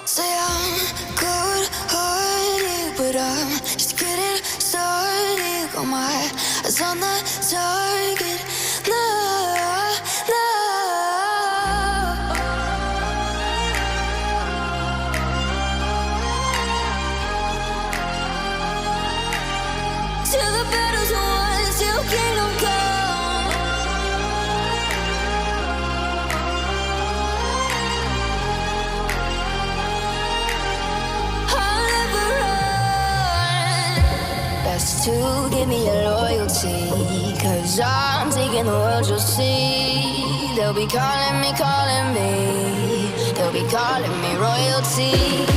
Say I'm good-hearted, but I'm just getting started. Got my eyes on the target. No, no. Till the battle's won, till kingdom come. I'll never run. Best to give me your loyalty, 'cause I'm taking the world, you'll see. They'll be calling me, calling me. They'll be calling me royalty.